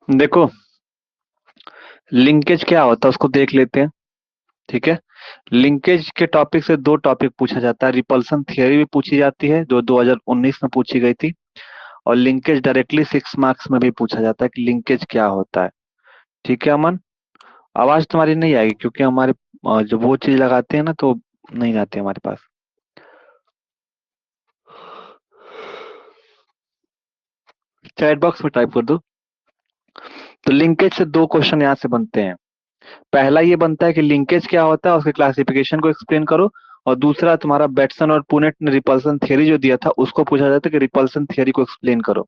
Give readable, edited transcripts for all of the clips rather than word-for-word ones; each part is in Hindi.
देखो, लिंकेज क्या होता है उसको देख लेते हैं। ठीक है। लिंकेज के टॉपिक से दो टॉपिक पूछा जाता है। रिपल्सन थियरी भी पूछी जाती है जो 2019 में पूछी गई थी, और लिंकेज डायरेक्टली 6 मार्क्स में भी पूछा जाता है कि लिंकेज क्या होता है। ठीक है अमन, आवाज तुम्हारी नहीं आएगी क्योंकि हमारे जब वो चीज लगाते हैं ना तो नहीं आती हमारे पास। चैट बॉक्स में टाइप कर दो। तो लिंकेज से दो क्वेश्चन यहाँ से बनते हैं। पहला ये बनता है कि लिंकेज क्या होता है, उसके क्लासिफिकेशन को एक्सप्लेन करो। और दूसरा तुम्हारा बेटसन और पुनेट ने रिपल्सन थियरी जो दिया था उसको पूछा जाता है कि रिपल्सन थियरी को एक्सप्लेन करो।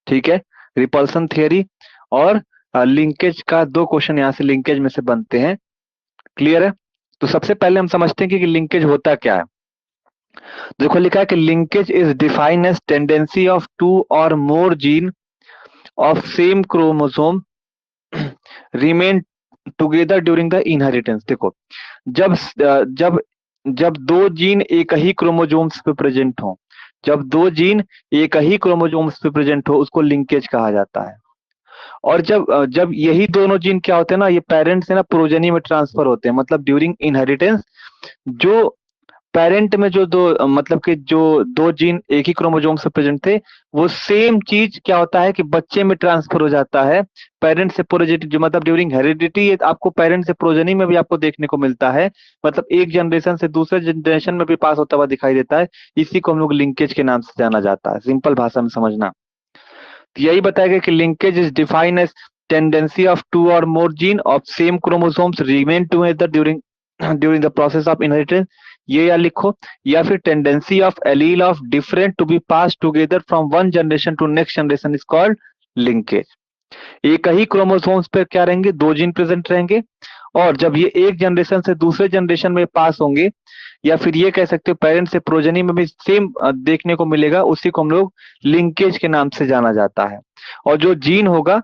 ठीक है। रिपल्सन थियरी और लिंकेज का दो क्वेश्चन यहाँ से लिंकेज में से बनते हैं। क्लियर है। तो सबसे पहले हम समझते हैं कि लिंकेज होता क्या है। देखो लिखा है कि linkage is defined as tendency of two और more gene of same chromosome remain together during the inheritance. देखो, जब जब जब दो जीन एक ही क्रोमोसोम्स पे प्रेजेंट हो, जब दो जीन एक ही क्रोमोसोम्स पे प्रेजेंट हो उसको लिंकेज कहा जाता है। और जब यही दोनों जीन क्या होते हैं ना, ये पेरेंट्स है ना प्रोजेनी में ट्रांसफर होते हैं, मतलब ड्यूरिंग इनहेरिटेंस जो पेरेंट में जो मतलब कि जो दो जीन एक ही क्रोमोसोम से प्रेजेंट थे, वो सेम चीज क्या होता है कि बच्चे में ट्रांसफर हो जाता है। पेरेंट से प्रोजेनी जो मतलब ड्यूरिंग हेरिडिटी आपको पेरेंट से प्रोजेनी में भी आपको देखने को मिलता है। मतलब एक जनरेशन से दूसरे जनरेशन में भी पास होता हुआ दिखाई देता है। इसी को हम लोग लिंकेज के नाम से जाना जाता है, सिंपल भाषा में समझना। तो यही बताया गया कि linkage is defined as tendency of two और more gene of same chromosomes remain together during during the process of inheritance. ये या लिखो, या फिर tendency of allele of different to be pass together from one generation to next generation is called linkage. एक ही क्रोमोसोम्स पे क्या रहेंगे, दो जीन प्रेजेंट रहेंगे, और जब ये एक जनरेशन से दूसरे जनरेशन में पास होंगे, या फिर ये कह सकते हो पेरेंट्स से प्रोजेनी में भी सेम देखने को मिलेगा, उसी को हम लोग लिंकेज के नाम से जाना जाता है। और जो जीन होगा,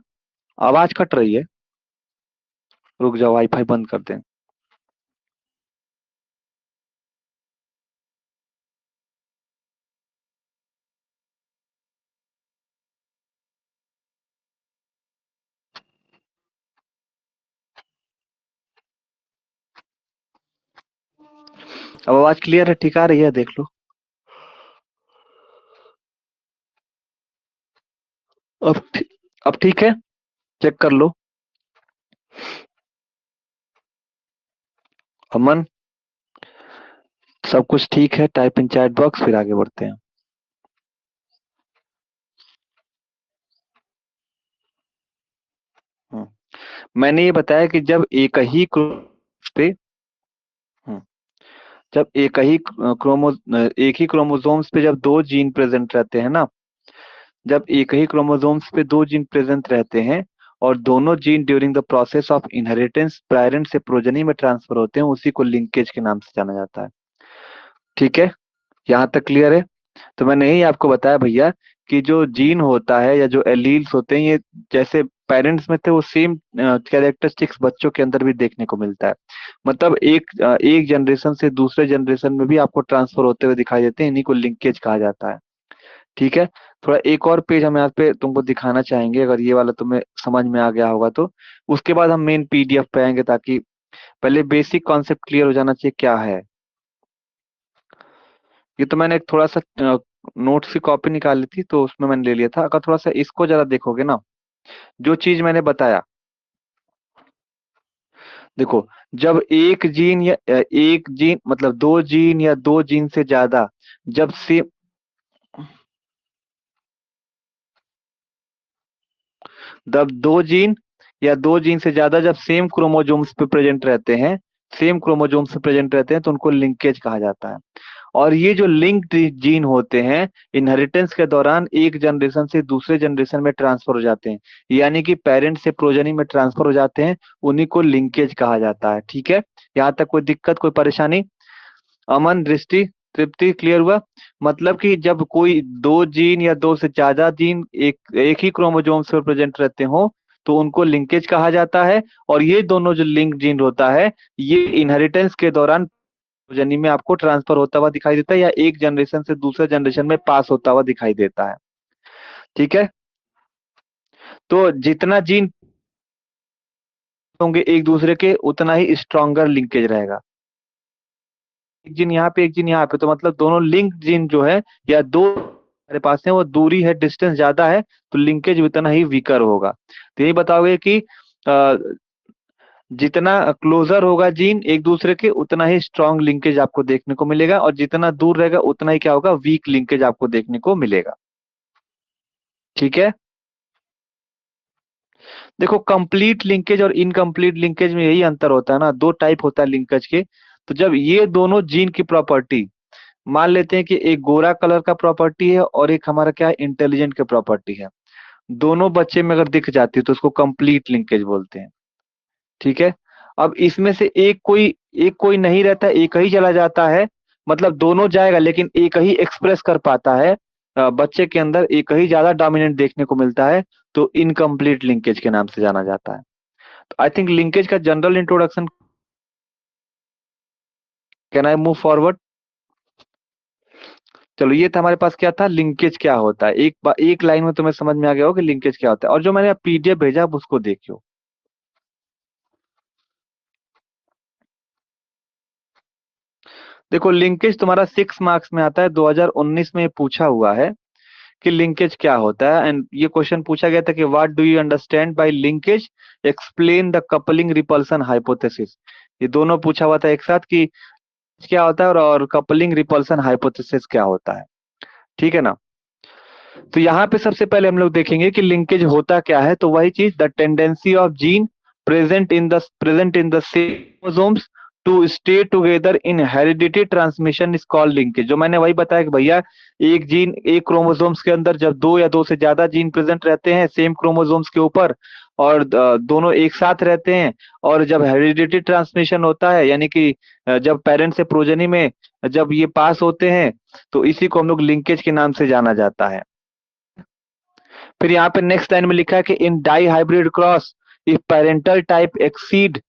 आवाज कट रही है, रुक जाओ वाईफाई बंद कर दें। अब आवाज क्लियर है, ठीक आ रही है, देख लो। अब ठीक है, चेक कर लो। अमन, सब कुछ ठीक है, टाइप इन चैट बॉक्स, फिर आगे बढ़ते हैं। हम्म, मैंने ये बताया कि जब एक ही पे हम्म, जब एक ही क्रोमोसोम्स पे जब दो जीन प्रेजेंट रहते हैं ना, जब एक ही क्रोमोसोम्स पे दो जीन प्रेजेंट रहते हैं और दोनों gene during the process of inheritance parent से प्रोजेनी में ट्रांसफर होते हैं, उसी को लिंकेज के नाम से जाना जाता है। ठीक है, यहाँ तक क्लियर है। तो मैंने यही आपको बताया भैया कि जो जीन होता है या जो एलील्स होते हैं, ये जैसे पेरेंट्स में थे वो सेम कैरेक्टरिस्टिक्स बच्चों के अंदर भी देखने को मिलता है। मतलब एक जनरेशन से दूसरे जनरेशन में भी आपको ट्रांसफर होते हुए दिखाई देते हैं, इन्हीं को लिंकेज कहा जाता है। ठीक है। थोड़ा एक और पेज हम यहाँ पे तुमको दिखाना चाहेंगे, अगर ये वाला तुम्हें समझ में आ गया होगा तो। उसके बाद हम मेन पीडीएफ पे आएंगे, ताकि पहले बेसिक कॉन्सेप्ट क्लियर हो जाना चाहिए क्या है। ये तो मैंने एक थोड़ा सा नोट्स की कॉपी निकाली थी तो उसमें मैंने ले लिया था। अगर थोड़ा सा इसको जरा देखोगे ना, जो चीज मैंने बताया, देखो, जब एक जीन मतलब दो जीन या दो जीन से ज्यादा, जब से जब दो जीन या दो जीन से ज्यादा जब सेम क्रोमोसोम्स पे प्रेजेंट रहते हैं, सेम क्रोमोसोम्स पे प्रेजेंट रहते हैं तो उनको लिंकेज कहा जाता है। और ये जो लिंक्ड जीन होते हैं, इनहेरिटेंस के दौरान एक जनरेशन से दूसरे जनरेशन में ट्रांसफर हो जाते हैं, यानी कि पेरेंट से प्रोजेनी में ट्रांसफर हो जाते हैं, उन्हीं को लिंकेज कहा जाता है। ठीक है, यहाँ तक कोई दिक्कत, कोई परेशानी? अमन, दृष्टि, तृप्ति, क्लियर हुआ? मतलब कि जब कोई दो जीन या दो से ज्यादा जीन एक एक ही क्रोमोसोम्स पर प्रेजेंट रहते हो तो उनको लिंकेज कहा जाता है। और ये दोनों जो लिंक जीन होता है, ये इनहेरिटेंस के दौरान जनी में आपको ट्रांसफर होता हुआ दिखाई देता है, या एक जनरेशन से दूसरे जनरेशन में पास होता हुआ दिखाई देता है। ठीक है। तो जितना जीन होंगे एक दूसरे के, उतना ही स्ट्रॉन्गर लिंकेज रहेगा। एक जीन यहाँ पे, एक जीन यहाँ पे, तो मतलब दोनों लिंक जीन जो है, या दो हमारे पास है, वो दूरी है, डिस्टेंस ज्यादा है, तो लिंकेज उतना ही वीकर होगा। तो यही बताओगे कि अ, जितना क्लोजर होगा जीन एक दूसरे के, उतना ही स्ट्रांग लिंकेज आपको देखने को मिलेगा, और जितना दूर रहेगा उतना ही क्या होगा, वीक लिंकेज आपको देखने को मिलेगा। ठीक है। देखो, कंप्लीट लिंकेज और इनकम्प्लीट लिंकेज में यही अंतर होता है ना, दो टाइप होता है लिंकेज के। तो जब ये दोनों जीन की प्रॉपर्टी, मान लेते हैं कि एक गोरा कलर का प्रॉपर्टी है और एक हमारा क्या है, इंटेलिजेंट का प्रॉपर्टी है, दोनों बच्चे में अगर दिख जाती है तो उसको कंप्लीट लिंकेज बोलते हैं। ठीक है। अब इसमें से एक कोई नहीं रहता, एक ही चला जाता है, मतलब दोनों जाएगा लेकिन एक ही एक्सप्रेस कर पाता है, बच्चे के अंदर एक ही ज्यादा डोमिनेंट देखने को मिलता है, तो इनकम्प्लीट लिंकेज के नाम से जाना जाता है। तो आई थिंक लिंकेज का general introduction, can I move forward? चलो, ये था हमारे पास, क्या था, लिंकेज क्या होता है, एक लाइन में तुम्हें समझ में आ गया हो कि लिंकेज क्या होता है। और जो मैंने पीडीएफ भेजा आप उसको देखियो। देखो, लिंकेज तुम्हारा 6 मार्क्स में आता है, 2019 में ये पूछा हुआ है कि लिंकेज क्या होता है। एंड ये क्वेश्चन पूछा गया था कि what do you understand by linkage, explain the coupling repulsion hypothesis. ये दोनों पूछा हुआ था एक साथ कि क्या होता है और कपलिंग रिपल्सन हाइपोथेसिस क्या होता है। ठीक है ना। तो यहाँ पे सबसे पहले हम लोग देखेंगे कि लिंकेज होता क्या है। तो वही चीज, the tendency of gene present in the same chromosomes to stay together in heredity transmission is called linkage. जो मैंने वही बताया कि भैया, एक जीन एक क्रोमोसोम्स के अंदर जब दो या दो से ज्यादा जीन प्रेजेंट रहते हैं सेम क्रोमोसोम्स के ऊपर, और दोनों एक साथ रहते हैं, और जब हेरिडिटी ट्रांसमिशन होता है, यानी कि जब पेरेंट्स से प्रोजेनी में जब ये पास होते हैं, तो इसी को हम लोग लिंकेज के नाम से जाना जाता है। फिर यहाँ पे नेक्स्ट लाइन में लिखा है कि in dihybrid cross, if parental type exceed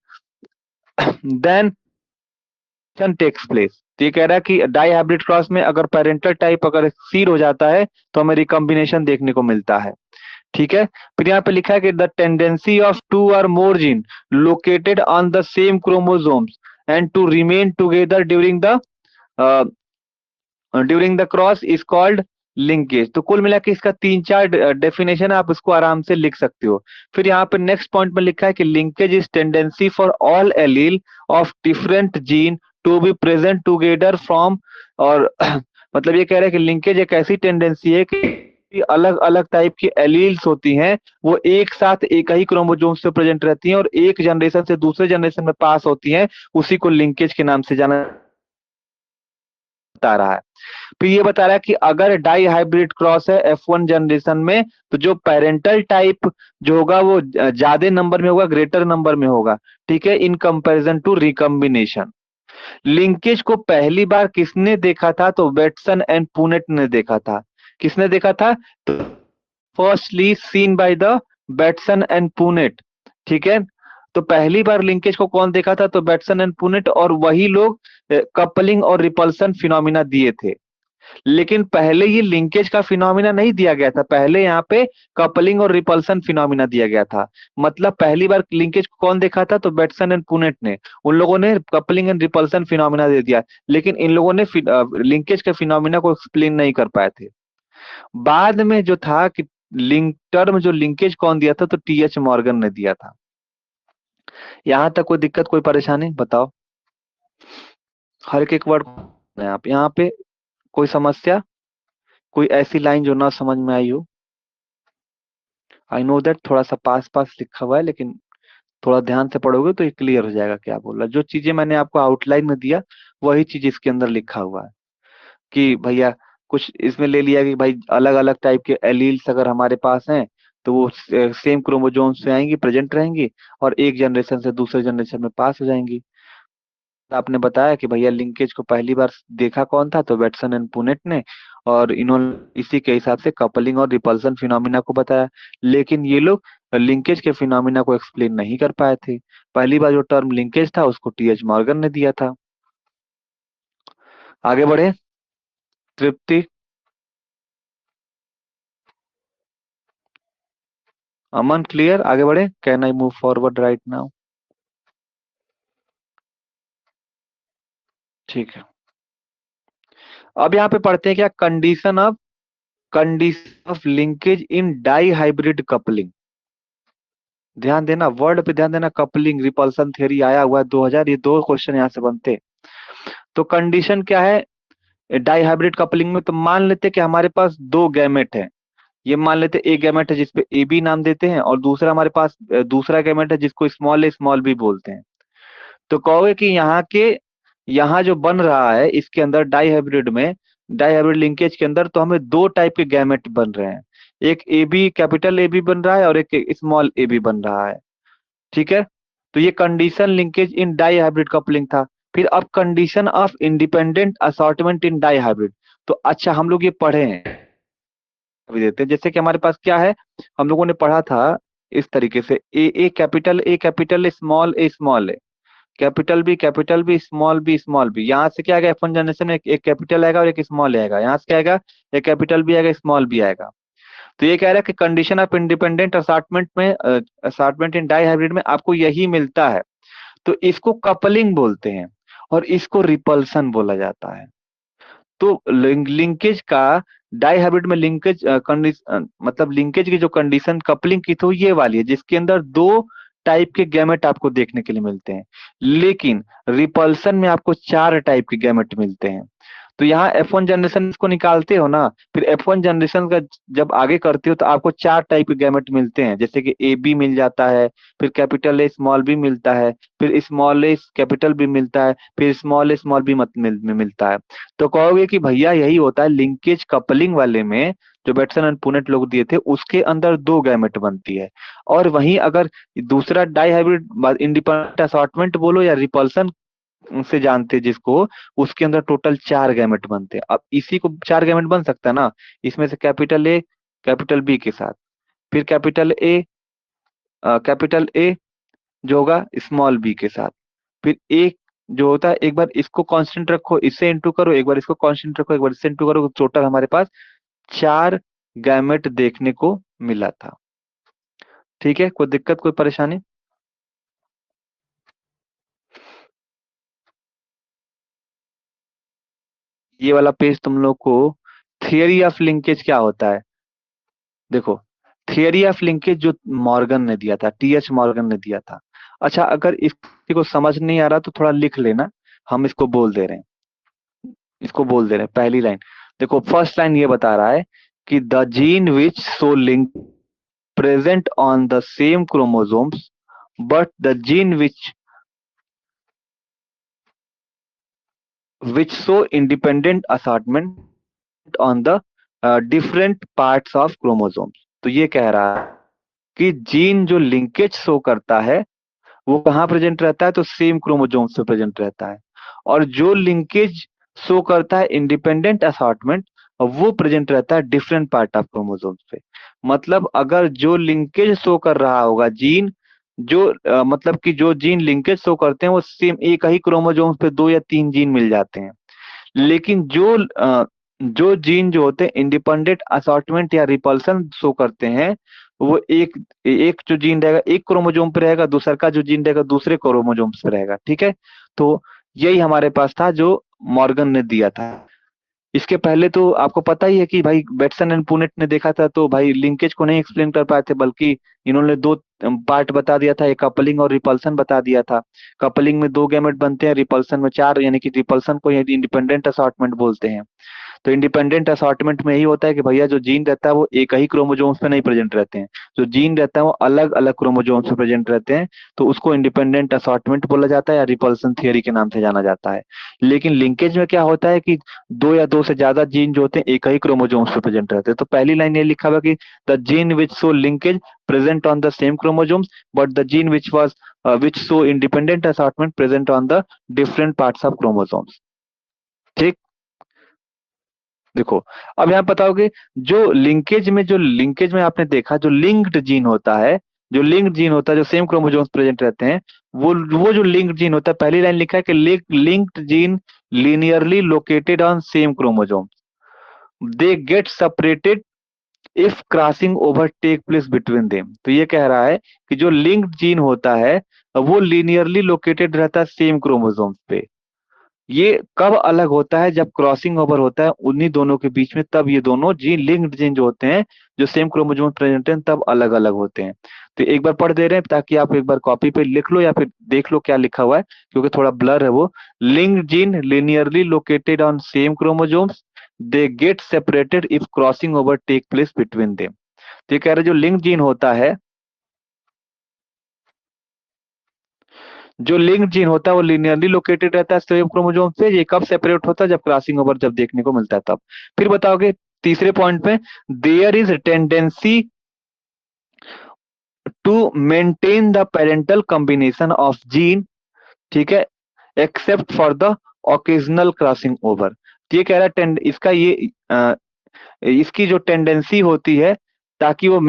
then takes place. तो ये कह रहा है कि डाई हाइब्रिड क्रॉस में अगर पेरेंटल टाइप अगर एक्सीड हो जाता है तो हमें रिकॉम्बिनेशन देखने को मिलता है। ठीक है। फिर यहाँ पे लिखा है कि द टेंडेंसी ऑफ टू और more gene located on the same chromosomes and to remain together during the cross is called linkage. तो कुल मिला के इसका तीन चार डेफिनेशन आप इसको आराम से लिख सकते हो। फिर यहाँ पे नेक्स्ट पॉइंट में लिखा है कि linkage is tendency for all allele of different gene to be present together from, और मतलब ये कह रहा है कि लिंकेज एक ऐसी टेंडेंसी है कि अलग अलग टाइप की एलील्स होती हैं, वो एक साथ एक ही क्रोमोसोम से प्रेजेंट रहती हैं और एक जनरेशन से दूसरे जनरेशन में पास होती हैं, उसी को लिंकेज के नाम से जाना बता रहा है। फिर ये बता रहा है कि अगर डाई हाइब्रिड क्रॉस है F1 जनरेशन में, तो जो पेरेंटल टाइप जो होगा वो ज्यादा नंबर में होगा, ग्रेटर नंबर में होगा। ठीक है, in comparison to recombination. Linkage को पहली बार किसने देखा था, तो वेटसन एंड पुनेट ने देखा था। किसने देखा था, तो firstly seen by the Bateson and Punnett. ठीक है। तो पहली बार लिंकेज को कौन देखा था, तो बेटसन एंड पुनेट, और वही लोग कपलिंग और रिपल्सन फिनोमिना दिए थे। लेकिन पहले ये लिंकेज का फिनोमिना नहीं दिया गया था, पहले यहाँ पे कपलिंग और रिपल्सन फिनोमिना दिया गया था। मतलब पहली बार लिंकेज को कौन देखा था, तो बेटसन एंड पुनेट ने, उन लोगों ने कपलिंग एंड रिपल्सन फिनोमिना दे दिया, लेकिन इन लोगों ने लिंकेज के फिनोमिना को एक्सप्लेन नहीं कर पाए थे। बाद में जो था कि लिंक टर्म जो लिंकेज कौन दिया था, तो टीएच मॉर्गन ने दिया था। यहां तक कोई दिक्कत, कोई परेशानी बताओ? हर एक वर्ड आप यहाँ पे, कोई समस्या, कोई ऐसी लाइन जो ना समझ में आई हो? आई नो दैट थोड़ा सा पास पास लिखा हुआ है, लेकिन थोड़ा ध्यान से पढ़ोगे तो ये क्लियर हो जाएगा क्या बोल रहा है। जो चीजें मैंने आपको आउटलाइन में दिया, वही चीज इसके अंदर लिखा हुआ है कि भैया, कुछ इसमें ले लिया कि भाई अलग अलग टाइप के एलील्स अगर हमारे पास हैं, तो वो सेम क्रोमोसोम से आएंगी, प्रेजेंट रहेंगी, और एक जनरेशन से दूसरे जनरेशन में पास हो जाएंगी। तो आपने बताया कि भैया लिंकेज को पहली बार देखा कौन था, तो वेटसन एंड पुनेट ने, और इन्होंने इसी के हिसाब से कपलिंग और रिपल्सन फिनोमिना को बताया। लेकिन ये लोग लिंकेज के फिनोमिना को एक्सप्लेन नहीं कर पाए थे। पहली बार जो टर्म लिंकेज था उसको टीएच मॉर्गन ने दिया था। आगे बढ़े, तृप्ति? अमन क्लियर, आगे बढ़े, can I move forward right now? ठीक है, अब यहाँ पे पढ़ते हैं क्या, condition of linkage in dihybrid coupling. ध्यान देना, वर्ड पे ध्यान देना, कपलिंग रिपल्सन थ्योरी आया हुआ है 2000, ये दो क्वेश्चन यहाँ से बनते हैं। तो कंडीशन क्या है डाई हाइब्रिड कपलिंग में, तो मान लेते हैं कि हमारे पास दो गैमेट है। ये मान लेते हैं एक गैमेट है जिसपे ए बी नाम देते हैं, और दूसरा हमारे पास दूसरा गैमेट है जिसको स्मॉल ए स्मॉल बी बोलते हैं। तो कहोगे कि यहाँ जो बन रहा है इसके अंदर डाई हाइब्रिड लिंकेज के अंदर, तो हमें दो टाइप के गैमेट बन रहे हैं। एक A B, capital A B बन रहा है, और एक स्मॉल ए बी बन रहा है। ठीक है, तो ये condition linkage in dihybrid coupling था। फिर अब condition of independent assortment in dihybrid. तो अच्छा, हम लोग ये पढ़े हैं, अभी देते हैं। जैसे कि हमारे पास क्या है, हम लोगों ने पढ़ा था इस तरीके से, A capital A small A, capital B small B. यहाँ से क्या आएगा, F1 जनरेशन में एक कैपिटल आएगा और एक स्मॉल आएगा। यहाँ से क्या आएगा, एक कैपिटल बी आएगा, स्मॉल बी आएगा। तो ये कह रहा है कि कंडीशन ऑफ इंडिपेंडेंट असार्टमेंट में, असार्टमेंट इन डाई हाइब्रिड में आपको यही मिलता है। तो इसको कपलिंग बोलते हैं, और इसको रिपल्सन बोला जाता है। तो लिंकेज का, डाई हाइब्रिड में लिंकेज मतलब लिंकेज की जो कंडीशन कपलिंग की, तो ये वाली है जिसके अंदर दो टाइप के गैमेट आपको देखने के लिए मिलते हैं। लेकिन रिपल्सन में आपको चार टाइप के गैमेट मिलते हैं। तो यहाँ F1 जनरेशन को निकालते हो ना, फिर F1 जनरेशन का जब आगे करते हो तो आपको चार टाइप के गैमेट मिलते हैं, जैसे कि ए बी मिल जाता है, फिर कैपिटल ए स्मॉल बी मिलता है, फिर स्मॉल ए कैपिटल बी मिलता है, फिर स्मॉल ए स्मॉल बी मिलता है। तो कहोगे कि भैया यही होता है लिंकेज कपलिंग वाले में, जो बेटसन एंड पुनेट लोग दिए थे उसके अंदर दो गैमेट बनती है। और वहीं अगर दूसरा डाई हाइब्रिड इंडिपेंडेंट असॉर्टमेंट बोलो या रिपल्सन से जानते हैं जिसको, उसके अंदर टोटल चार गैमेट बनते हैं। अब इसी को चार गैमेट बन सकता है ना, इसमें से कैपिटल बी के साथ, फिर कैपिटल ए जो होगा स्मॉल बी के साथ, फिर एक जो होता है, एक बार इसको कांस्टेंट रखो, इससे इंटू करो, एक बार इसको कांस्टेंट रखो, एक बार इससे इंटू करो, टोटल हमारे पास चार गैमेट देखने को मिला था। ठीक है, कोई दिक्कत, कोई परेशानी? ये वाला पेज तुम लोग को थियरी ऑफ लिंकेज क्या होता है, देखो। थियरी ऑफ लिंकेज जो मॉर्गन ने दिया था, TH मॉर्गन ने दिया था। अच्छा, अगर इसको समझ नहीं आ रहा तो थोड़ा लिख लेना, हम इसको बोल दे रहे हैं, इसको बोल दे रहे हैं। पहली लाइन देखो, फर्स्ट लाइन ये बता रहा है कि the gene which so link present on the same chromosomes, but the gene which show independent assortment on the different parts of chromosomes। तो ये कह रहा है कि जीन जो लिंकेज शो करता है वो कहाँ प्रेजेंट रहता है, तो सेम क्रोमोसोम्स पे प्रेजेंट रहता है। और जो लिंकेज शो करता है इंडिपेंडेंट असॉर्टमेंट, वो प्रेजेंट रहता है डिफरेंट पार्ट ऑफ क्रोमोसोम्स पे। मतलब अगर जो लिंकेज शो कर रहा होगा जीन, जो मतलब कि जो जीन लिंकेज शो करते हैं वो सेम एक ही क्रोमोसोम्स पे दो या तीन जीन मिल जाते हैं। लेकिन जो जीन जो होते हैं इंडिपेंडेंट असॉर्टमेंट या रिपल्सन शो करते हैं, वो एक एक जो जीन रहेगा एक क्रोमोसोम पे रहेगा, दूसरा का जो जीन रहेगा दूसरे क्रोमोसोम पे रहेगा। ठीक है, तो यही हमारे पास था जो मॉर्गन ने दिया था। इसके पहले तो आपको पता ही है कि भाई बेटसन एंड पुनेट ने देखा था, तो भाई लिंकेज को नहीं एक्सप्लेन कर पाए थे, बल्कि इन्होंने दो पार्ट बता दिया था, एक कपलिंग और रिपल्सन बता दिया था। कपलिंग में दो गैमेट बनते हैं, रिपल्सन में चार, यानी कि रिपल्सन को इंडिपेंडेंट असॉर्टमेंट बोलते हैं। तो इंडिपेंडेंट असॉर्टमेंट में यही होता है कि भैया जो जीन रहता है वो एक ही क्रोमोसोम्स पे नहीं प्रेजेंट रहते हैं, जो जीन रहता है वो अलग अलग क्रोमोसोम्स पे प्रेजेंट रहते हैं। तो उसको इंडिपेंडेंट असॉर्टमेंट बोला जाता है या रिपल्सन थियरी के नाम से जाना जाता है। लेकिन लिंकेज में क्या होता है कि दो या दो से ज्यादा जीन जो होते हैं एक ही क्रोमोसोम्स पे प्रेजेंट रहते हैं। तो पहली लाइन ये लिखा हुआ कि the gene which show linkage present on the same chromosomes, but the gene which show independent assortment present on the different parts of chromosomes. ठीक, देखो, अब यहाँ बताओगे जो लिंकेज में आपने देखा जो लिंक्ड जीन होता है, जो सेम क्रोमोसोम्स प्रेजेंट रहते हैं, वो जो लिंक्ड जीन होता है, पहली लाइन लिखा है कि linked gene linearly located on same chromosome, they get separated if crossing over take place between them. तो ये कह रहा है कि जो लिंक्ड जीन होता है वो लीनियरली लोकेटेड रहता है सेम क्रोमोसोम पे। ये कब अलग होता है? जब क्रॉसिंग ओवर होता है उन्हीं दोनों के बीच में, तब ये दोनों जीन लिंक्ड जीन जो होते हैं, जो सेम क्रोमोसोम प्रेजेंट हैं, तब अलग अलग होते हैं। तो एक बार पढ़ दे रहे हैं ताकि आप एक बार कॉपी पे लिख लो या फिर देख लो क्या लिखा हुआ है, क्योंकि थोड़ा ब्लर है वो। Linked gene linearly located on same chromosomes, they get separated if crossing over take place between them. तो ये कह रहे हैं जो लिंक्ड जीन होता है, जो लिंक्ड जीन होता है वो लिनियरली लोकेटेड रहता है सेम क्रोमोसोम से। ये कब सेपरेट होता है? जब क्रॉसिंग ओवर जब देखने को मिलता है तब। फिर बताओगे तीसरे पॉइंट पे, there is tendency to maintain the parental combination of gene, ठीक है, except for the occasional crossing over. तो ये कह रहा है इसका ये इसकी जो टेंडेंसी होती है ताकि वो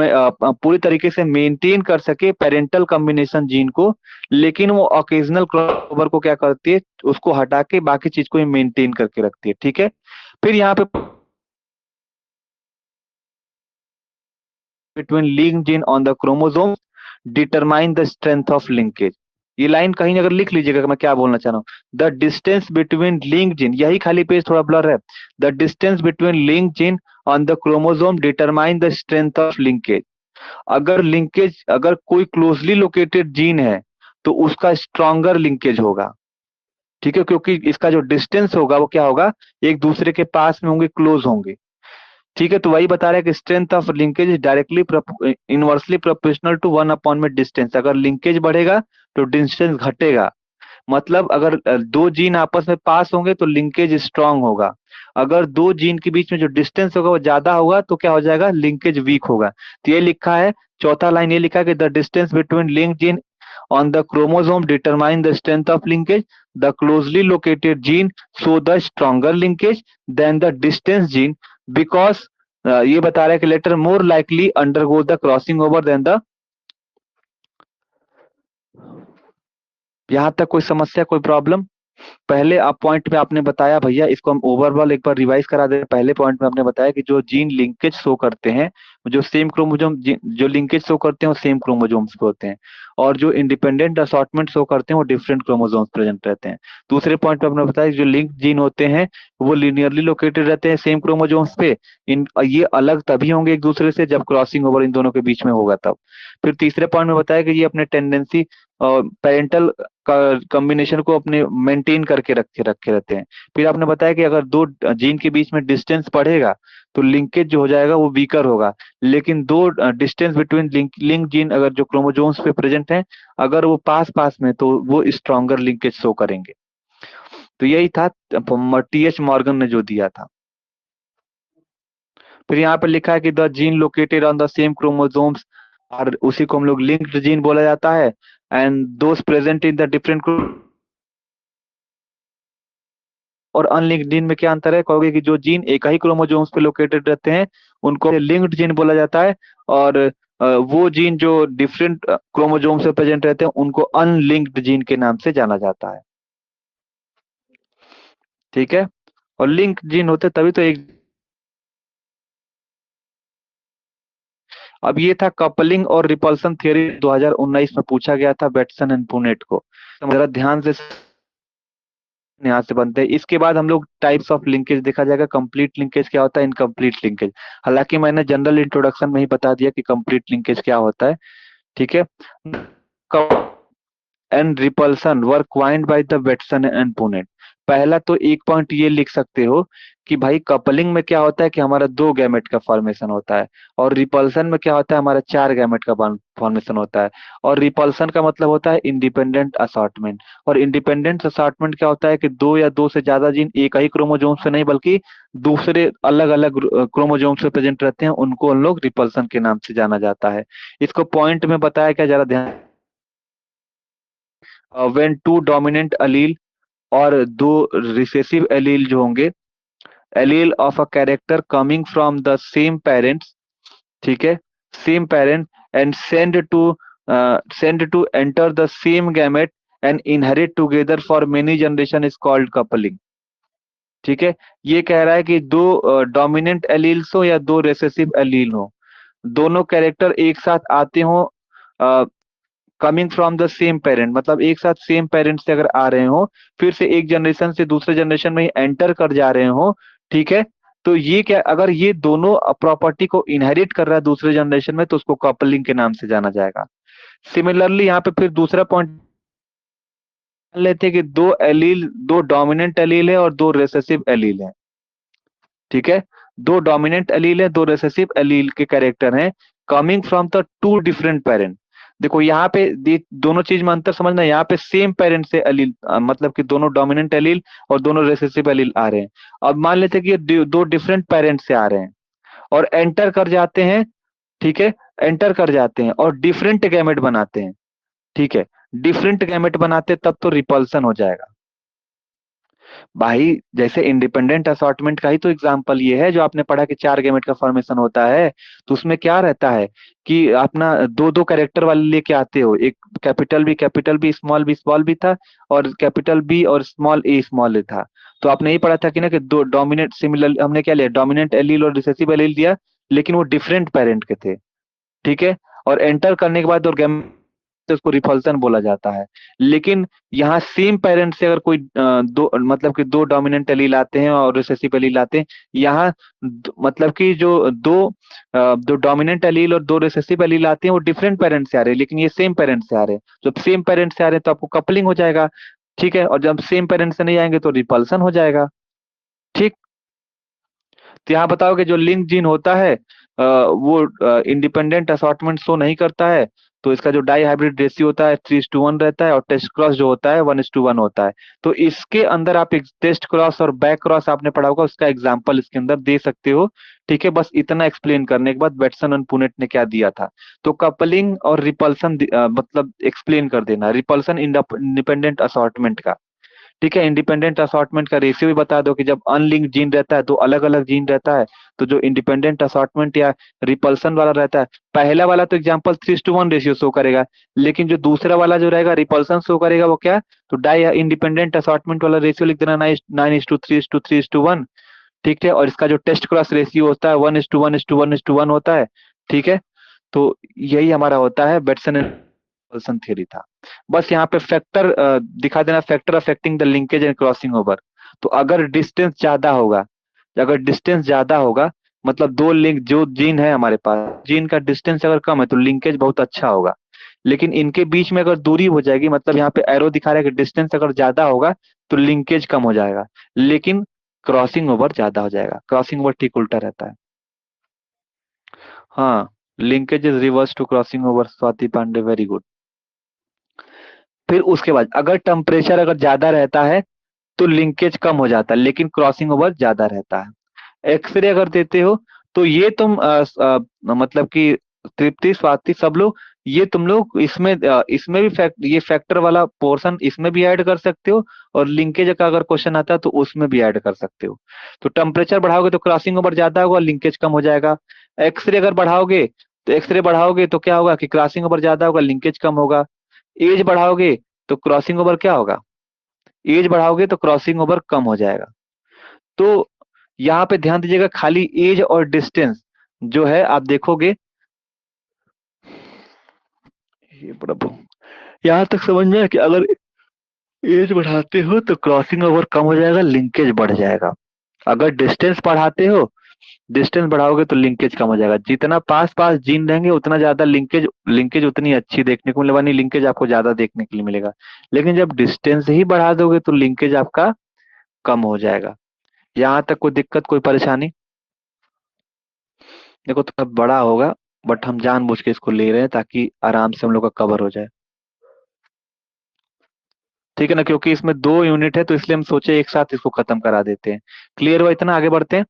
पूरी तरीके से मेंटेन कर सके पेरेंटल कॉम्बिनेशन जीन को, लेकिन वो ऑकेजनल क्रॉसओवर को क्या करती है, उसको हटा के बाकी चीज को मेंटेन करके रखती है। ठीक है, फिर यहाँ पे between link gene on the chromosome determine the strength of linkage. ये लाइन कहीं अगर लिख लीजिएगा कि मैं क्या बोलना चाह रहा हूँ। The distance between link gene, यही खाली पेज थोड़ा ब्लर है। The distance between link gene on the chromosome determine the strength of linkage. अगर लिंकेज, अगर कोई क्लोजली लोकेटेड जीन है तो उसका स्ट्रॉन्गर लिंकेज होगा। ठीक है, क्योंकि इसका जो डिस्टेंस होगा वो क्या होगा, एक दूसरे के पास में होंगे, क्लोज होंगे। ठीक है, तो वही बता रहा है कि strength of linkage is directly inversely proportional to 1 में डिस्टेंस। अगर लिंकेज बढ़ेगा तो डिस्टेंस घटेगा। मतलब अगर दो जीन आपस में पास होंगे तो लिंकेज स्ट्रांग होगा। अगर दो जीन के बीच में जो डिस्टेंस होगा वो ज्यादा होगा तो क्या हो जाएगा, लिंकेज वीक होगा। तो ये लिखा है, चौथा लाइन ये लिखा है कि the distance between link gene on the chromosome determine the strength of linkage. The closely located gene show the stronger linkage than the distance gene, because ये बता रहा है कि latter more likely undergo the crossing over than the. यहां तक कोई समस्या, कोई प्रॉब्लम? पहले आप पॉइंट में आपने बताया भैया, इसको हम ओवरऑल एक बार रिवाइज करा दे। पहले पॉइंट में आपने बताया कि जो जीन लिंकेज शो करते हैं, जो सेम क्रोमोसोम जो लिंकेज शो करते हैं वो सेम क्रोमोसोम्स पे होते हैं, और जो इंडिपेंडेंट असॉर्टमेंट शो करते हैं वो डिफरेंट क्रोमोसोम्स प्रेजेंट रहते हैं। दूसरे पॉइंट पे आपने बताया जो लिंक जीन होते हैं वो लीनियरली लोकेटेड रहते हैं सेम क्रोमोसोम्स पे। इन ये अलग तभी होंगे एक दूसरे से जब क्रॉसिंग ओवर इन दोनों के बीच में होगा तब। फिर तीसरे पॉइंट में बताया कि ये अपने टेंडेंसी और पेरेंटल कॉम्बिनेशन को अपने मेंटेन करके रखे रखे रहते हैं। फिर आपने बताया कि अगर दो जीन के बीच में डिस्टेंस बढ़ेगा तो लिंकेज जो हो जाएगा वो वीकर होगा। लेकिन दो डिस्टेंस बिटवीन लिंक जीन अगर जो क्रोमोसोम्स पे प्रेजेंट है, अगर वो पास पास में, तो वो स्ट्रॉन्गर लिंकेज शो करेंगे। तो यही था टी एच मॉर्गन ने जो दिया था। फिर यहाँ पे लिखा है कि the gene located on the same chromosomes, और उसी को हम लोग लिंक्ड जीन बोला जाता है। And those present in the different. और अनलिंक्ड जीन में क्या अंतर है? कहोगे कि जो जीन एक ही क्रोमोसोम्स पे लोकेटेड रहते हैं उनको लिंक्ड जीन बोला जाता है, और वो जीन जो डिफरेंट क्रोमोसोम्स पे प्रेजेंट रहते हैं उनको अनलिंक्ड जीन के नाम से जाना जाता है। ठीक है, और लिंक जीन होते तभी तो एक। अब ये था कपलिंग और रिपल्सन थ्योरी, 2019 में पूछा गया था बेटसन एंड पुनेट को। तो जरा ध्यान से यहाँ से बनते हैं। इसके बाद हम लोग टाइप्स ऑफ लिंकेज देखा जाएगा। कंप्लीट लिंकेज क्या होता है, इनकम्प्लीट लिंकेज। हालांकि मैंने जनरल इंट्रोडक्शन में ही बता दिया कि कंप्लीट लिंकेज क्या होता है। ठीक है, and repulsion were coined by the Bateson and Punnett. पहला तो एक पॉइंट ये लिख सकते हो कि भाई कपलिंग में क्या होता है कि हमारा दो गैमेट का फॉर्मेशन होता है, और रिपल्सन में क्या होता है, हमारा चार गैमेट का फॉर्मेशन होता है। और रिपल्सन का मतलब होता है इंडिपेंडेंट असॉर्टमेंट, और इंडिपेंडेंट असॉर्टमेंट क्या होता है कि दो या दो से ज्यादा जीन एक ही क्रोमोसोम से नहीं बल्कि दूसरे अलग अलग क्रोमोसोम से प्रेजेंट रहते हैं, उनको हम लोग रिपल्सन के नाम से जाना जाता है। इसको पॉइंट में बताया क्या, जरा ध्यान। व्हेन टू डोमिनेंट अलील और दो रिसेसिव एलील जो होंगे, allele of a character coming from the same parents, ठीक है, same parent, and send to enter the same gamete and inherit together for many generation is called coupling. ठीक है, ये कह रहा है कि दो डोमिनेंट एलील्स हो या दो रिसेसिव एलील हो, दोनों कैरेक्टर एक साथ आते हो, coming from the same parent, मतलब एक साथ सेम पेरेंट से अगर आ रहे हो, फिर से एक जनरेशन से दूसरे जनरेशन में एंटर कर जा रहे हो, ठीक है, तो ये क्या, अगर ये दोनों प्रॉपर्टी को इनहेरिट कर रहा है दूसरे जनरेशन में, तो उसको कपलिंग के नाम से जाना जाएगा। सिमिलरली यहाँ पे फिर दूसरा पॉइंट मान लेते हैं कि दो एलील, दो डोमिनेंट एलील है और दो रिसेसिव एलील है, ठीक है, दो डोमिनेंट एलील है, दो रिसेसिव एलील के कैरेक्टर हैं, coming from the two different parent. देखो यहाँ पे दोनों चीज में अंतर समझना, यहाँ पे सेम पेरेंट से एलील, मतलब कि दोनों डोमिनेंट एलील और दोनों रिसेसिव एलील आ रहे हैं। अब मान लेते हैं कि ये दो डिफरेंट पेरेंट से आ रहे हैं और एंटर कर जाते हैं, ठीक है, एंटर कर जाते हैं और डिफरेंट गैमेट बनाते हैं, ठीक है, डिफरेंट गैमेट बनाते हैं, तब तो रिपल्सन हो जाएगा। भाई जैसे इंडिपेंडेंट असॉर्टमेंट का ही तो एग्जांपल ये है, जो आपने पढ़ा कि चार गैमेट का फॉर्मेशन होता है, तो उसमें क्या रहता है कि अपना दो दो कैरेक्टर वाले लेके आते हो, एक कैपिटल बी स्मॉल बी था, और कैपिटल बी और स्मॉल ए था। तो आपने ही पढ़ा था कि ना कि दो डोमिनेंट, सिमिलर हमने क्या लिया, डोमिनेंट एलील और रिसेसिव एलील दिया, लेकिन वो डिफरेंट पेरेंट के थे, ठीक है, और एंटर करने के बाद और गैम तो उसको रिपल्सन बोला जाता है। लेकिन यहाँ सेम पेरेंट से अगर कोई दो, मतलब कि दो डोमिनेंट एलील आते हैं और रिसेसिव एलील आते हैं, यहाँ मतलब कि जो दो डोमिनेंट एलील और दो रिसेसिव एलील आते हैं, वो डिफरेंट पेरेंट से आ रहे हैं, लेकिन ये सेम पेरेंट से आ रहे हैं। जब सेम पेरेंट से आ रहे हैं तो आपको कपलिंग हो जाएगा, ठीक है, और जब सेम पेरेंट से नहीं आएंगे तो रिपल्सन हो जाएगा, ठीक। तो यहाँ बताओ कि जो लिंक जीन होता है वो इंडिपेंडेंट असॉर्टमेंट शो नहीं करता है, तो इसका जो डाई हाइब्रिड रेशियो होता है 3:1 रहता है, और टेस्ट क्रॉस जो होता है 1:1 होता है। तो इसके अंदर आप एक टेस्ट क्रॉस और बैक क्रॉस आपने पढ़ा होगा, उसका एग्जाम्पल इसके अंदर दे सकते हो, ठीक है। बस इतना एक्सप्लेन करने के बाद बेटसन एंड पुनेट ने क्या दिया था, तो कपलिंग और रिपल्सन मतलब एक्सप्लेन कर देना, रिपल्सन इंडिपेंडेंट असॉर्टमेंट का, ठीक है। इंडिपेंडेंट असॉर्टमेंट का रेशियो भी बता दो कि जब अनलिंक्ड जीन रहता है, तो अलग अलग जीन रहता है, तो जो इंडिपेंडेंट असॉर्टमेंट या रिपल्सन वाला रहता है, पहला वाला तो एग्जांपल 3:1 रेशियो शो करेगा, लेकिन जो दूसरा वाला जो रहेगा रिपल्सन शो करेगा, वो क्या, तो डाई इंडिपेंडेंट असॉर्टमेंट वाला रेशियो लिख देना, 9:3:3:1, ठीक है। और इसका जो टेस्ट क्रॉस रेशियो होता है 1:1:1:1 होता है, ठीक है। तो यही हमारा होता है बेटसन एंड रिपल्सन थ्योरी था। बस यहाँ पे फैक्टर दिखा देना, factor affecting the linkage and crossing over. तो अगर डिस्टेंस ज्यादा होगा, अगर डिस्टेंस ज्यादा होगा, मतलब दो लिंक जो जीन है हमारे पास, जीन का डिस्टेंस अगर कम है तो लिंकेज बहुत अच्छा होगा। लेकिन इनके बीच में अगर दूरी हो जाएगी, मतलब यहाँ पे एरो दिखा रहा है कि डिस्टेंस अगर ज्यादा होगा तो लिंकेज कम हो जाएगा, लेकिन क्रॉसिंग ओवर ज्यादा हो जाएगा। क्रॉसिंग ओवर ठीक उल्टा रहता है। हाँ, linkage is reverse to crossing over, Swati Pandey, very good. फिर उसके बाद अगर टेम्परेचर अगर ज्यादा रहता है तो लिंकेज कम हो जाता है, लेकिन क्रॉसिंग ओवर ज्यादा रहता है। एक्सरे अगर देते हो तो ये तुम मतलब कि तृप्ति, स्वाति, सब लोग, ये तुम लोग इसमें इसमें भी ये फैक्टर वाला पोर्शन इसमें भी ऐड कर सकते हो, और लिंकेज का अगर क्वेश्चन आता है तो उसमें भी ऐड कर सकते हो। तो टेम्परेचर बढ़ाओगे तो क्रॉसिंग ओवर ज्यादा होगा, लिंकेज कम हो जाएगा। एक्सरे अगर बढ़ाओगे तो क्या होगा कि क्रॉसिंग ओवर ज्यादा होगा, लिंकेज कम होगा। एज बढ़ाओगे तो क्रॉसिंग ओवर क्या होगा, एज बढ़ाओगे तो क्रॉसिंग ओवर कम हो जाएगा। तो यहाँ पे ध्यान दीजिएगा, खाली एज और डिस्टेंस जो है आप देखोगे, ये प्रभु, यहाँ तक समझ में आया कि अगर एज बढ़ाते हो तो क्रॉसिंग ओवर कम हो जाएगा, लिंकेज बढ़ जाएगा। अगर डिस्टेंस बढ़ाते हो, डिस्टेंस बढ़ाओगे तो लिंकेज कम हो जाएगा। जितना पास पास जीन रहेंगे उतना ज्यादा लिंकेज, उतनी अच्छी देखने को मिलेगा, नहीं लिंकेज आपको ज्यादा देखने के लिए मिलेगा। लेकिन जब डिस्टेंस ही बढ़ा दोगे तो लिंकेज आपका कम हो जाएगा। यहाँ तक कोई दिक्कत, कोई परेशानी? देखो थोड़ा बड़ा होगा, बट हम जानबूझ के इसको ले रहे हैं ताकि आराम से हम लोग का कवर हो जाए, ठीक है ना, क्योंकि इसमें दो यूनिट है तो इसलिए हम सोचे एक साथ इसको खत्म करा देते हैं। क्लियर हुआ? इतना आगे बढ़ते हैं।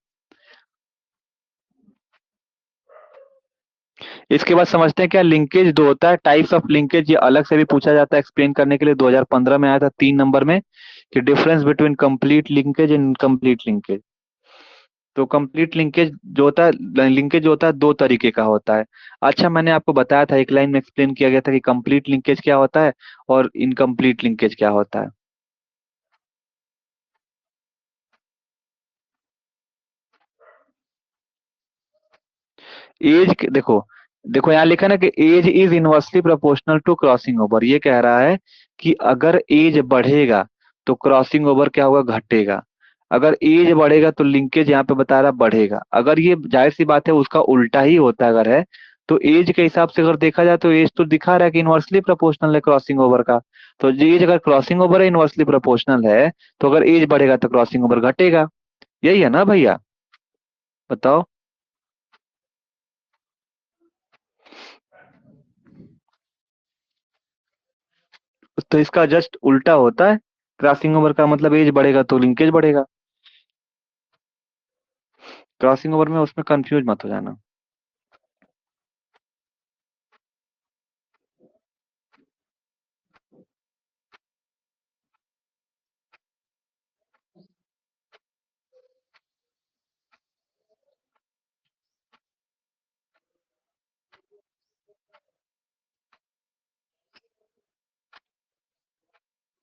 इसके बाद समझते हैं क्या लिंकेज दो होता है, टाइप्स ऑफ लिंकेज, ये अलग से भी पूछा जाता है एक्सप्लेन करने के लिए, 2015 में आया था 3 नंबर में, कि difference between complete linkage and incomplete linkage. तो कंप्लीट लिंकेज जो होता है, लिंकेज जो होता है दो तरीके का होता है। अच्छा, मैंने आपको बताया था, एक लाइन में एक्सप्लेन किया गया था कि कंप्लीट लिंकेज क्या होता है और इनकम्प्लीट लिंकेज क्या होता है। एज देखो, देखो यहाँ लिखा ना कि एज is inversely proportional to crossing over. ये कह रहा है कि अगर एज बढ़ेगा तो क्रॉसिंग ओवर क्या होगा, घटेगा। अगर एज बढ़ेगा तो लिंकेज यहाँ पे बता रहा बढ़ेगा। अगर ये जाहिर सी बात है उसका उल्टा ही होता अगर है, तो एज के हिसाब से अगर देखा जाए तो एज तो दिखा रहा है कि इनवर्सली प्रोपोर्शनल है क्रॉसिंग ओवर का। तो एज अगर क्रॉसिंग ओवर है, इनवर्सली प्रोपोर्शनल है, तो अगर एज बढ़ेगा तो क्रॉसिंग ओवर घटेगा। यही है ना भैया, बताओ। तो इसका जस्ट उल्टा होता है। क्रॉसिंग ओवर का मतलब एज बढ़ेगा तो लिंकेज बढ़ेगा। क्रॉसिंग ओवर में उसमें कंफ्यूज मत हो जाना।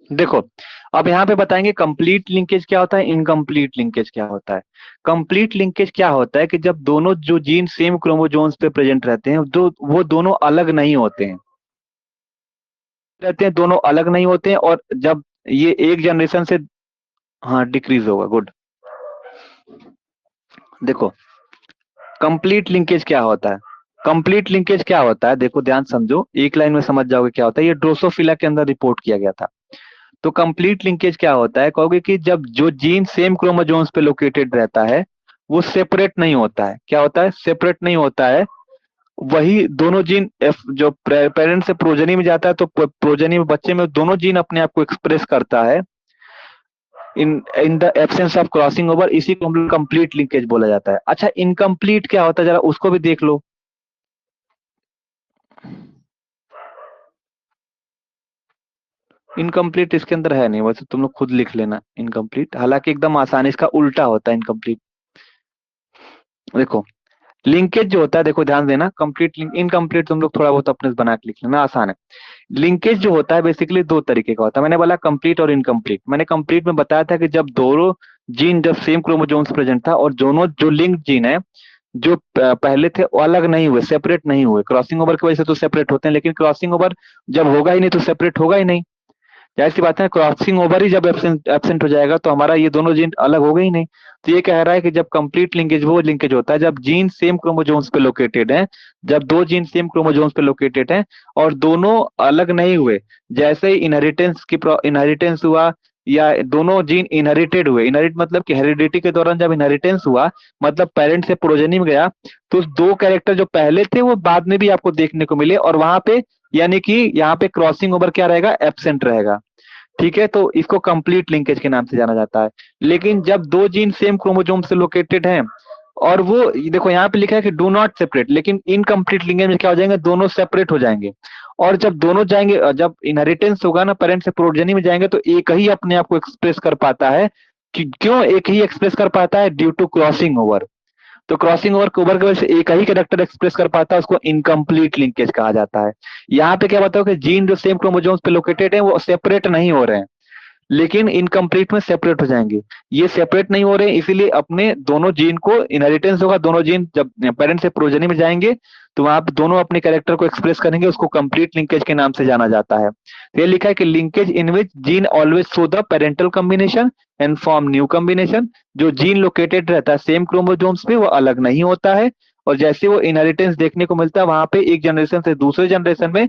देखो, अब यहाँ पे बताएंगे कंप्लीट लिंकेज क्या होता है, इनकम्प्लीट लिंकेज क्या होता है। कंप्लीट लिंकेज क्या होता है कि जब दोनों जो जीन सेम क्रोमोसोम्स पे प्रेजेंट रहते हैं, दो वो दोनों अलग नहीं होते हैं, दोनों अलग नहीं होते हैं, और जब ये एक जनरेशन से, हाँ डिक्रीज होगा, गुड। देखो, कंप्लीट लिंकेज क्या होता है, कंप्लीट लिंकेज क्या होता है, देखो ध्यान समझो, एक लाइन में समझ जाओगे क्या होता है। ये ड्रोसोफिला के अंदर रिपोर्ट किया गया था। तो कंप्लीट लिंकेज क्या होता है, कहोगे कि जब जो जीन सेम क्रोमोसोम्स पे लोकेटेड रहता है वो सेपरेट नहीं होता है। क्या होता है, सेपरेट नहीं होता है। वही दोनों जीन जो पेरेंट से प्रोजनी में जाता है, तो प्रोजनी में बच्चे में दोनों जीन अपने आप को एक्सप्रेस करता है in in the absence of crossing over. इसी को हम लोग कंप्लीट लिंकेज बोला जाता है। अच्छा, इनकम्प्लीट क्या होता है, जरा उसको भी देख लो। इनकम्प्लीट इसके अंदर है नहीं, वैसे तुम लोग खुद लिख लेना इनकम्प्लीट, हालांकि एकदम आसान, इसका उल्टा होता है इनकम्प्लीट। देखो, लिंकेज जो होता है, देखो ध्यान देना, कंप्लीट लिंक, इनकम्प्लीट तुम लोग थोड़ा बहुत अपने से बना के लिख लेना, आसान है। लिंकेज जो होता है बेसिकली दो तरीके का होता है। मैंने बोला कंप्लीट और इनकम्प्लीट। मैंने कंप्लीट में बताया था कि जब दोनों जीन जब सेम क्रोमोसोम्स प्रेजेंट था और दोनों जो लिंक्ड जीन है, जो पहले थे वो अलग नहीं हुए, सेपरेट नहीं हुए। क्रॉसिंग ओवर की वजह से तो सेपरेट होते हैं, लेकिन क्रॉसिंग ओवर जब होगा ही नहीं तो सेपरेट होगा ही नहीं। जाहिर सी बात है, क्रॉसिंग ओवर ही जब एब्सेंट एब्सेंट हो जाएगा तो हमारा ये दोनों जीन अलग हो गए ही नहीं। तो ये कह रहा है कि जब कंप्लीट लिंकेज, वो लिंकेज होता है जब जीन सेम क्रोमोसोम्स पे लोकेटेड है, जब दो जीन सेम क्रोमोसोम्स पे लोकेटेड है और दोनों अलग नहीं हुए। जैसे ही इनहेरिटेंस हुआ, या दोनों जीन इनहेरिटेड हुए, इनहेरिट मतलब कि हेरिडिटी के दौरान जब इनहेरिटेंस हुआ, मतलब पेरेंट से प्रोजेनी में गया, तो दो कैरेक्टर जो पहले थे वो बाद में भी आपको देखने को मिले, और वहां पे यानी कि यहाँ पे क्रॉसिंग ओवर क्या रहेगा, एब्सेंट रहेगा। ठीक है, तो इसको कंप्लीट लिंकेज के नाम से जाना जाता है। लेकिन जब दो जीन सेम क्रोमोसोम से लोकेटेड हैं, और वो देखो यहाँ पे लिखा है कि डू नॉट सेपरेट, लेकिन इनकम्प्लीट लिंकेज में क्या हो जाएंगे, दोनों सेपरेट हो जाएंगे। और जब दोनों जाएंगे, जब इनहेरिटेंस होगा ना, पेरेंट से प्रोजेनी में जाएंगे, तो एक ही अपने आप को एक्सप्रेस कर पाता है। कि क्यों एक ही एक्सप्रेस कर पाता है, ड्यू टू क्रॉसिंग ओवर। तो क्रॉसिंग ओवर की वजह से एक ही कैरेक्टर एक्सप्रेस कर पाता है, उसको इनकम्प्लीट लिंकेज कहा जाता है। यहाँ पे क्या बताओ कि जीन जो सेम क्रोमोसोम्स पे लोकेटेड है वो सेपरेट नहीं हो रहे हैं, लेकिन इनकम्प्लीट में सेपरेट हो जाएंगे। ये सेपरेट नहीं हो रहे, इसीलिए अपने दोनों जीन को इनहेरिटेंस होगा, दोनों जीन जब पेरेंट से प्रोजेनी में जाएंगे तो वहां पे दोनों अपने कैरेक्टर को एक्सप्रेस करेंगे, उसको कंप्लीट लिंकेज के नाम से जाना जाता है। तो ये लिखा है कि linkage in which gene always show the parental combination and form new combination. जो जीन लोकेटेड रहता है सेम क्रोमोसोम्स पे वो अलग नहीं होता है, और जैसे वो इनहेरिटेंस देखने को मिलता है वहां पे एक जनरेशन से दूसरे जनरेशन में,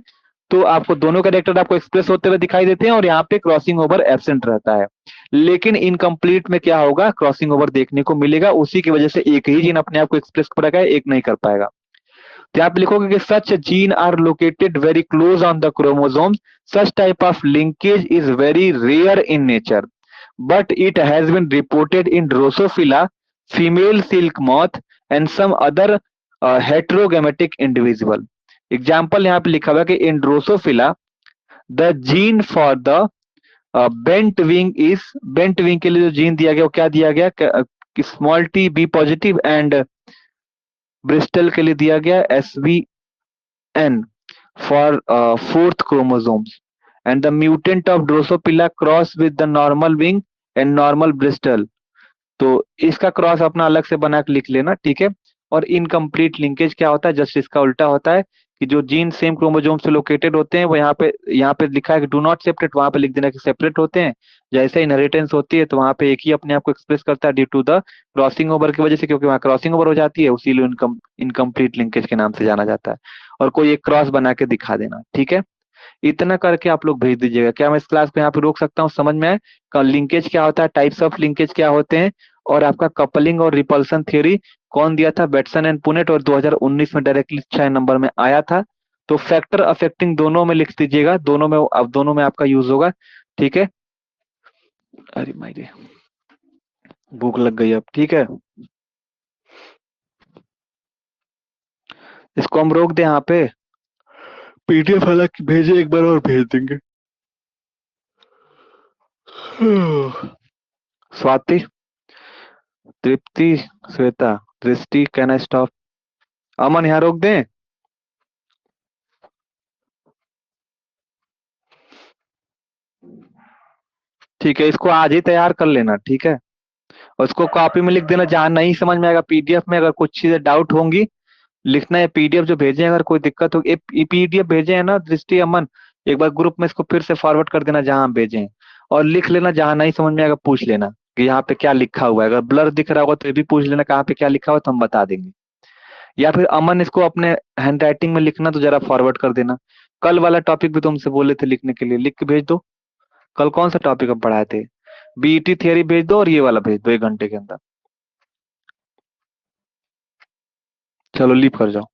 तो आपको दोनों कैरेक्टर आपको एक्सप्रेस होते हुए दिखाई देते हैं, और यहाँ पे क्रॉसिंग ओवर एब्सेंट रहता है। लेकिन इनकम्प्लीट में क्या होगा, क्रॉसिंग ओवर देखने को मिलेगा, उसी की वजह से एक ही जीन अपने आप को एक्सप्रेस कर पाएगा, एक नहीं कर पाएगा। तो आप लिखोगे कि such gene are located very close on the chromosomes, such type of linkage is very rare in nature, but it has been reported in Drosophila, female silk moth and some other heterogametic individual. Example यहाँ पे लिखा हुआ है कि in Drosophila the gene for the bent wing is, bent wing के लिए जो जीन दिया गया वो क्या दिया गया, small T B positive, and bristle के लिए दिया गया S V N for fourth chromosomes, and the mutant of drosophila cross with the normal wing and normal bristle. तो इसका क्रॉस अपना अलग से बना के लिख लेना, ठीक है। और इनकम्प्लीट लिंकेज क्या होता है, जस्ट इसका उल्टा होता है कि जो जीन सेम क्रोमोसोम से लोकेटेड होते हैं वो यहाँ पे लिखा है कि डू नॉट सेपरेट, वहां पे लिख देना कि सेपरेट होते हैं। जैसे इनहेरिटेंस होती है तो वहां पे एक ही अपने आप को एक्सप्रेस करता है due to the crossing over की वजह से, क्योंकि वहाँ क्रॉसिंग ओवर हो जाती है, उसीलिए इनकम्प्लीट लिंकेज के नाम से जाना जाता है। और कोई एक क्रॉस बना के दिखा देना, ठीक है। इतना करके आप लोग भेज दीजिएगा। क्या मैं इस क्लास को यहाँ पे रोक सकता हूँ, समझ में आए लिंकेज क्या होता है, टाइप्स ऑफ लिंकेज क्या होते हैं, और आपका कपलिंग और रिपल्सन थ्योरी कौन दिया था, बेटसन एंड पुनेट, और 2019 में डायरेक्टली 6 नंबर में आया था। तो फैक्टर अफेक्टिंग दोनों में लिख दीजिएगा, दोनों में, अब दोनों में आपका यूज होगा, ठीक है। अरे मायरे, भूख लग गई अब, ठीक है। इसको हम रोक दें यहाँ पे, पीडीएफ हालांकि भेजे, एक बार और भेज देंगे। स्वाति, तृप्ति, श्वेता, दृष्टि, कैन आई स्टॉप? अमन यहाँ रोक दें? ठीक है, इसको आज ही तैयार कर लेना, ठीक है। और उसको कॉपी में लिख देना, जहां नहीं समझ में आएगा पीडीएफ में, अगर कुछ चीजें डाउट होंगी लिखना है। पीडीएफ जो भेजे हैं, अगर कोई दिक्कत होगी, पीडीएफ भेजे हैं ना दृष्टि, अमन, एक बार ग्रुप में इसको फिर से फॉरवर्ड कर देना जहां हम भेजे हैं, और लिख लेना, जहां नहीं समझ में आएगा पूछ लेना कि यहाँ पे क्या लिखा हुआ है। अगर ब्लर दिख रहा होगा तो ये भी पूछ लेना कहाँ पे क्या लिखा हुआ, तो हम बता देंगे। या फिर अमन इसको अपने हैंड राइटिंग में लिखना, तो जरा फॉरवर्ड कर देना। कल वाला टॉपिक भी तुमसे बोले थे लिखने के लिए, लिख के भेज दो। कल कौन सा टॉपिक हम पढ़ाए थे? बीईटी थियरी भेज दो, और ये वाला भेज दो 1 घंटे के अंदर। चलो लीव कर जाओ।